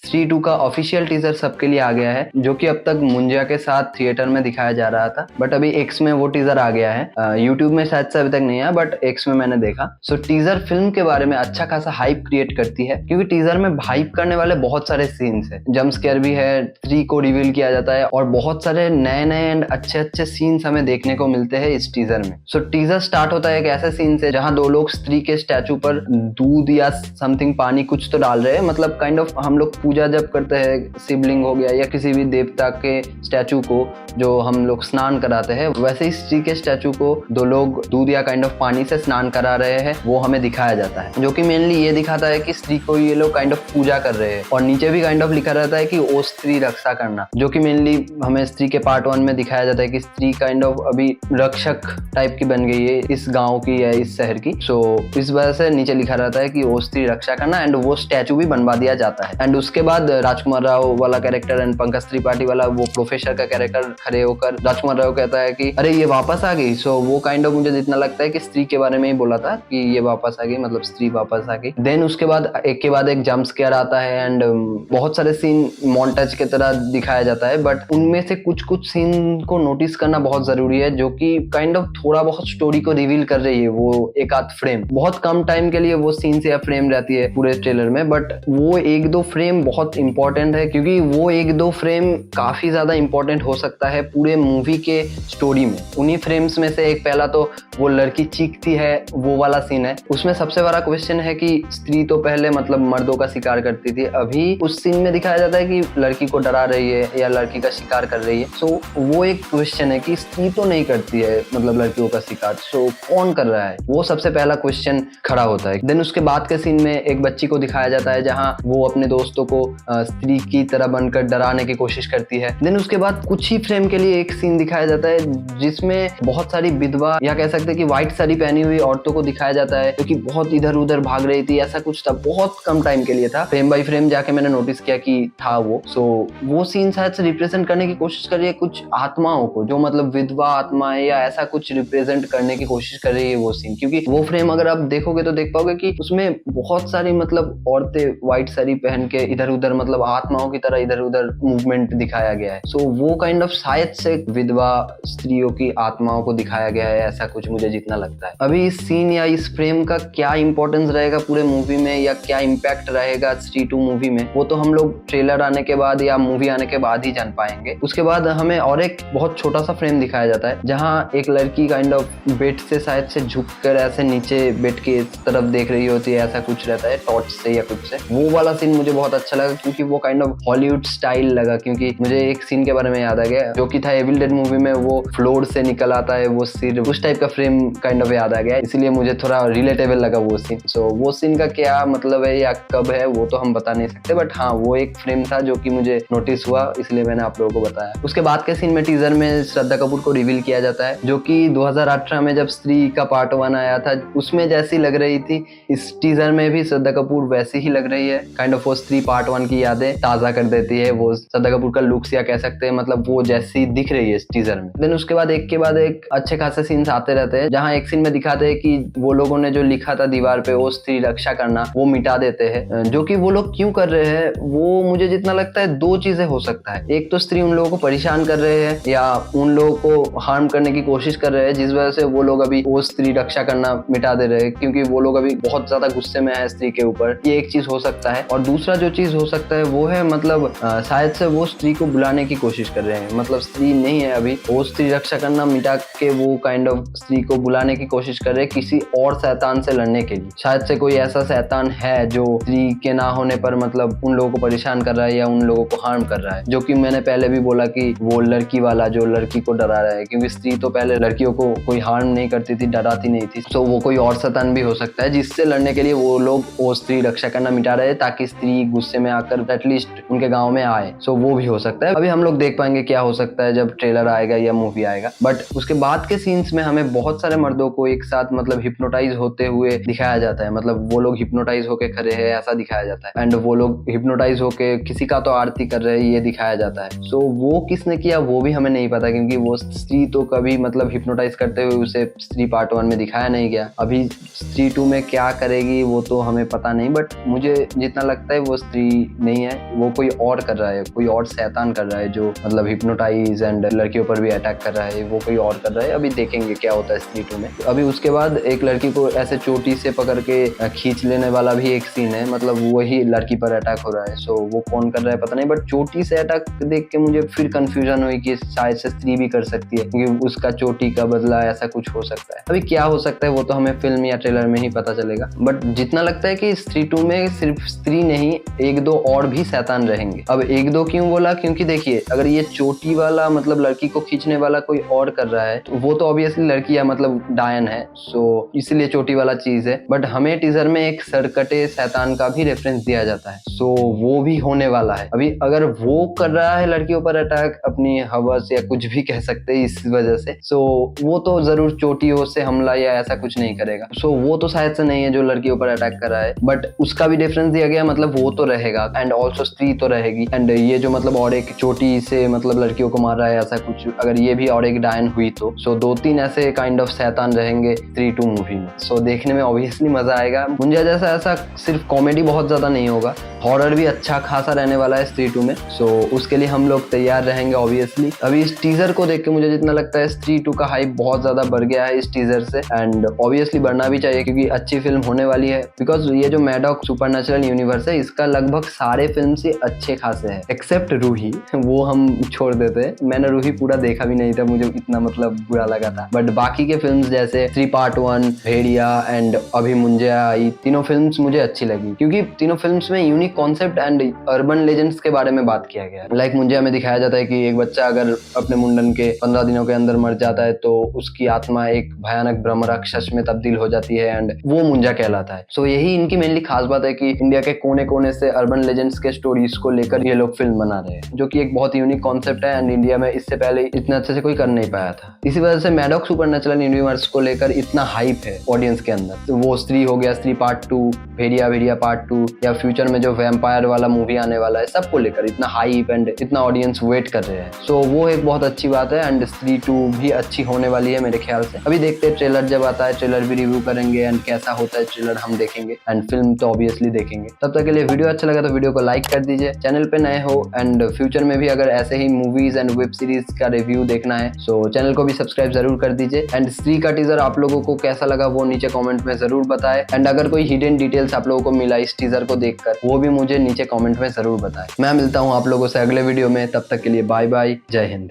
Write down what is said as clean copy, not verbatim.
स्त्री 2 का official teaser सबके लिए आ गया है, जो कि अब तक मुंजिया के साथ थिएटर में दिखाया जा रहा था, बट अभी एक्स में वो टीजर आ गया है। यूट्यूब में शायद से अभी तक नहीं आया, बट एक्स में मैंने देखा। सो टीजर फिल्म के बारे में अच्छा खासा हाइप क्रिएट करती है, क्योंकि टीजर में हाइप करने वाले बहुत सारे सीन्स है, जंप स्केयर भी है, स्त्री को रिवील किया जाता है और बहुत सारे नए नए एंड अच्छे अच्छे सीन्स हमें देखने को मिलते हैं इस टीजर में। सो टीजर स्टार्ट होता है एक ऐसे सीन से जहां दो लोग स्त्री के स्टैचू पर दूध या समथिंग पानी कुछ तो डाल रहे हैं, मतलब काइंड ऑफ हम लोग पूजा जब करते हैं शिवलिंग हो गया या किसी भी देवता के स्टैचू को जो हम लोग स्नान कराते हैं, वैसे ही स्त्री के स्टैचू को दो लोग दूध या काइंड ऑफ पानी से स्नान करा रहे हैं, वो हमें दिखाया जाता है, जो कि मेनली ये दिखाता है कि स्त्री को ये लोग काइंड ऑफ पूजा कर रहे हैं। और नीचे भी काइंड ऑफ लिखा रहता है कि ओ स्त्री रक्षा करना, जो कि मेनली हमें स्त्री के पार्ट 1 में दिखाया जाता है कि स्त्री काइंड ऑफ अभी रक्षक टाइप की बन गई है इस गांव की या इस शहर की। सो इस वजह से नीचे लिखा रहता है कि ओ स्त्री रक्षा करना, एंड वो स्टैचू भी बनवा दिया जाता है। एंड उसके बाद राजकुमार राव वाला कैरेक्टर एंड पंकज त्रिपाठी वाला वो प्रोफेसर का कैरेक्टर खड़े होकर राजकुमार राव कहता है कि अरे ये वापस आ गई। सो वो काइंड ऑफ मुझे जितना लगता है कि स्त्री के बारे में ही बोला था कि ये वापस आ गई, मतलब स्त्री वापस आ गई। देन उसके बाद एक के बाद एक जंप स्केयर आता है एंड बहुत सारे सीन मॉन्टेज की तरह दिखाया जाता है, बट उनमें से कुछ सीन को नोटिस करना बहुत जरूरी है, जो कि काइंड ऑफ थोड़ा बहुत स्टोरी को रिवील कर रही है। वो एक आध फ्रेम बहुत कम टाइम के लिए वो सीन से या फ्रेम रहती है पूरे ट्रेलर में, बट वो एक दो फ्रेम बहुत इंपॉर्टेंट है, क्योंकि वो एक दो फ्रेम काफी ज्यादा इंपॉर्टेंट हो सकता है पूरे मूवी के स्टोरी में। उन्हीं फ्रेम्स में से एक पहला तो वो लड़की चीखती है वो वाला सीन है। उसमें सबसे बड़ा क्वेश्चन है कि स्त्री तो पहले मतलब मर्दों का शिकार करती थी, अभी उस सीन में दिखाया जाता है कि लड़की को डरा रही है या लड़की का शिकार कर रही है। सो वो एक क्वेश्चन है कि स्त्री तो नहीं करती है मतलब लड़कियों का शिकार, सो कौन कर रहा है, वो सबसे पहला क्वेश्चन खड़ा होता है। देन उसके बाद के सीन में एक बच्ची को दिखाया जाता है जहां वो अपने दोस्तों को स्त्री की तरह बनकर डराने की कोशिश करती है। देन उसके बाद कुछ ही फ्रेम के लिए एक सीन दिखाया जाता है जिसमें बहुत सारी विधवा या कह सकते हैं कि व्हाइट साड़ी पहनी हुई औरतों को दिखाया जाता है, क्योंकि बहुत इधर उधर भाग रही थी, ऐसा कुछ था, बहुत कम टाइम के लिए था। फ्रेम बाय फ्रेम जाके मैंने नोटिस किया कि था वो। सो वो सीन शायद से रिप्रेजेंट करने की कोशिश कर रही है कुछ आत्माओं को, जो मतलब विधवा आत्माएं या ऐसा कुछ रिप्रेजेंट करने की कोशिश कर रही है वो सीन, क्योंकि वो फ्रेम अगर आप देखोगे तो देख पाओगे कि उसमें बहुत सारी मतलब औरतें व्हाइट साड़ी पहन के इधर उधर मतलब आत्माओं की तरह इधर उधर मूवमेंट दिखाया गया है। सो वो काइंड ऑफ शायद से विधवा स्त्रियों की आत्माओं को दिखाया गया है, ऐसा कुछ मुझे जितना लगता है। अभी इस सीन या इस फ्रेम का क्या इंपॉर्टेंस रहेगा पूरे मूवी में या क्या इम्पैक्ट रहेगा स्त्री 2 मूवी में, वो तो हम लोग ट्रेलर आने के बाद या मूवी आने के बाद ही जान पाएंगे। उसके बाद हमें और एक बहुत छोटा सा फ्रेम दिखाया जाता है जहाँ एक लड़की काइंड ऑफ बेड से शायद से झुककर ऐसे नीचे बेड की तरफ देख रही होती है, ऐसा कुछ रहता है टॉर्च से या कुछ से। वो वाला सीन मुझे बहुत अच्छा लगा, क्योंकि वो काइंड ऑफ हॉलीवुड स्टाइल लगा, क्योंकि मुझे एक सीन के बारे में याद आ गया जो कि था एविल डेड मूवी में, वो फ्लोर से निकल आता है वो सिर, उस टाइप का फ्रेम काइंड ऑफ याद आ गया, इसलिए मुझे थोड़ा रिलेटेबल लगा वो सीन। सो वो सीन का क्या मतलब है या कब है वो तो हम बता नहीं सकते, बट हाँ वो एक फ्रेम था जो कि मुझे नोटिस हुआ, इसलिए मैंने आप लोगों को बताया। उसके बाद के सीन में टीजर में श्रद्धा कपूर को रिवील किया जाता है, जो कि 2018 में जब स्त्री का पार्ट 1 आया था उसमें जैसी लग रही थी, इस टीजर में भी श्रद्धा कपूर वैसी ही लग रही है। काइंड ऑफ वो स्त्री पार्ट 1 की यादें ताजा कर देती है, वो श्रद्धा कपूर का लुक्स या कह सकते हैं मतलब वो जैसी दिख रही है इस टीजर में। देन उसके बाद एक के बाद एक अच्छे खासे सीन्स आते रहते हैं, जहाँ एक सीन में दिखाते हैं कि वो लोगों ने जो लिखा था दीवार पे वो स्त्री रक्षा करना वो मिटा देते हैं, जो कि वो लोग क्यों कर रहे हैं वो मुझे जितना लगता है दो चीजें हो सकता है। एक तो स्त्री उन लोगों को परेशान कर रहे हैं या उन लोगों को हार्म करने की कोशिश कर रहे हैं, जिस वजह से वो लोग अभी वो स्त्री रक्षा करना मिटा दे रहे हैं, क्योंकि वो लोग अभी बहुत ज्यादा गुस्से में है स्त्री के ऊपर। ये एक चीज हो सकता है। और दूसरा जो चीज हो सकता है वो है मतलब शायद से वो स्त्री को बुलाने की कोशिश कर रहे हैं, मतलब स्त्री नहीं है अभी, वो स्त्री रक्षा करना मिटा के वो काइंड ऑफ स्त्री को बुलाने की कोशिश कर रहे हैं किसी और शैतान से लड़ने के लिए। शायद से कोई ऐसा शैतान है जो स्त्री के ना होने पर मतलब उन लोगों को परेशान कर रहा है या उन लोगों को हार्म कर रहा है, जो कि मैंने पहले भी बोला कि वो लड़की वाला जो लड़की को डरा रहा है, क्योंकि स्त्री तो पहले लड़कियों को कोई हार्म नहीं करती थी, डराती नहीं थी। तो वो कोई और शैतान भी हो सकता है जिससे लड़ने के लिए वो लोग वो स्त्री रक्षा करना मिटा रहे हैं, ताकि स्त्री गुस्से में आकर एटलीस्ट उनके गाँव में आए। सो वो भी हो सकता है। अभी हम लोग देख पाएंगे क्या हो सकता है जब ट्रेलर आएगा या मूवी आएगा। बट उसके बाद के सीन्स में हमें बहुत सारे मर्दों को एक साथ मतलब हिप्नोटाइज होते हुए दिखाया जाता है, मतलब वो लोग हिप्नोटाइज होके खड़े हैं ऐसा दिखाया जाता है, एंड वो लोग हिप्नोटाइज होके किसी का तो आरती कर रहे हैं ये दिखाया जाता है। सो वो किसने किया वो भी हमें नहीं पता, क्योंकि वो स्त्री तो कभी मतलब हिप्नोटाइज करते हुए उसे स्त्री पार्ट 1 में दिखाया नहीं गया। अभी स्त्री 2 में क्या करेगी वो तो हमें पता नहीं, बट मुझे जितना लगता है वो स्त्री नहीं है, वो कोई और कर रहा है, कोई और शैतान कर रहा है जो मतलब हिप्नोटाइज एंड लड़कियों पर भी अटैक कर रहा है, वो कोई और कर रहा है। अभी देखेंगे क्या होता है स्त्री 2 में। अभी उसके बाद एक लड़की को ऐसे चोटी से पकड़ के खींच लेने वाला भी एक सीन है, मतलब वही लड़की पर अटैक हो रहा है। सो वो कौन कर रहा है पता नहीं, बट चोटी से अटैक देख के मुझे फिर कंफ्यूजन हुई कि शायद से स्त्री भी कर सकती है, क्योंकि उसका चोटी का बदला ऐसा कुछ हो सकता है। अभी क्या हो सकता है वो तो हमें फिल्म या ट्रेलर में ही पता चलेगा, बट जितना लगता है कि स्त्री 2 में सिर्फ स्त्री नहीं, एक दो और भी शैतान रहेंगे। अब एक दो क्यों बोला, क्योंकि देखिए अगर ये चोटी वाला मतलब लड़की को खींचने वाला कोई और कर रहा है तो वो तो ऑब्वियसली लड़की है, मतलब डायन है, सो इसलिए चोटी वाला चीज है। बट हमें टीजर में एक सरकटे शैतान का भी रेफरेंस दिया जाता है, सो वो भी होने वाला है। अभी अगर वो कर रहा है लड़कियों पर अटैक अपनी हवस या कुछ भी कह सकते हैं इस वजह से, सो वो तो जरूर चोटियों से हमला या ऐसा कुछ नहीं करेगा। सो वो तो शायद से नहीं है जो लड़कियों पर अटैक कर रहा है, बट उसका भी डिफरेंस दिया गया, मतलब वो तो रहेगा एंड ऑल्सो स्त्री तो रहेगी। एंड ये जो मतलब और एक चोटी से मतलब लड़कियों को मार रहा है ऐसा कुछ, अगर ये भी और एक डायन हुई तो सो 2-3 ऐसे काइंड ऑफ शैतान रहेंगे स्त्री 2 मूवी में। सो देखने में ऑब्वियसली मजा आएगा। मुंजा जैसा ऐसा सिर्फ कॉमेडी बहुत ज्यादा नहीं होगा, हॉरर भी अच्छा खासा रहने वाला है स्त्री 2 में। सो उसके लिए हम लोग तैयार रहेंगे ऑब्वियसली। अभी इस टीजर को देख के मुझे जितना लगता है स्त्री 2 का हाइप बहुत ज्यादा बढ़ गया है इस टीजर से, एंड ऑब्वियसली बढ़ना भी चाहिए क्योंकि अच्छी फिल्म होने वाली है। बिकॉज ये जो मैडॉक सुपरनैचुरल यूनिवर्स है इसका लगभग सारे फिल्म से अच्छे खासे हैं, एक्सेप्ट रूही, वो हम छोड़ देते हैं। मैंने रूही पूरा देखा भी नहीं था, मुझे इतना मतलब बुरा लगा था। बट बाकी के फिल्म्स जैसे 3 पार्ट 1, भेड़िया एंड अभी मुंजिया आई, तीनों फिल्म्स मुझे अच्छी लगी क्योंकि तीनों फिल्म्स में unique concept and urban legends के बारे में बात किया गया है। लाइक मुंजिया में दिखाया जाता है कि एक बच्चा अगर अपने मुंडन के 15 दिनों के अंदर मर जाता है तो उसकी आत्मा एक भयानक ब्रह्म राक्षस में तब्दील हो जाती है एंड वो मुंजा कहलाता है। सो यही इनकी मेनली खास बात है कि इंडिया के कोने कोने से अर्बन लेजेंड्स के स्टोरीज को लेकर ये लोग फिल्म बना रहे हैं, जो कि एक बहुत यूनिक कॉन्सेप्ट है एंड इंडिया में इससे पहले इतना अच्छे से कोई कर नहीं पाया था। इसी वजह से मैडॉक सुपरनैचुरल यूनिवर्स को लेकर इतना हाइप है ऑडियंस के अंदर। तो वो स्त्री हो गया, स्त्री पार्ट 2, भेड़िया पार्ट 2, या फ्यूचर में जो वैम्पायर वाला मूवी आने वाला है, सबको लेकर इतना हाइप एंड इतना ऑडियंस वेट कर रहे हैं। सो वो एक बहुत अच्छी बात है एंड स्त्री 2 भी अच्छी होने वाली है मेरे ख्याल से। अभी देखते हैं ट्रेलर जब आता है, ट्रेलर भी रिव्यू करेंगे एंड कैसा होता है ट्रेलर हम देखेंगे एंड फिल्म तो ऑब्वियसली देखेंगे। तब तक के लिए वीडियो अच्छा लगा तो वीडियो को लाइक कर दीजिए, चैनल पे नए हो एंड फ्यूचर में भी अगर ऐसे ही मूवीज एंड वेब सीरीज का रिव्यू देखना है सो चैनल को भी सब्सक्राइब जरूर कर दीजिए। एंड स्त्री का टीजर आप लोगों को कैसा लगा वो नीचे कमेंट में जरूर बताएं एंड अगर कोई हिडन डिटेल्स आप लोगों को मिला इस टीजर को देखकर वो भी मुझे नीचे कमेंट में जरूर बताएं। मैं मिलता हूं आप लोगों से अगले वीडियो में, तब तक के लिए बाय बाय, जय हिंद।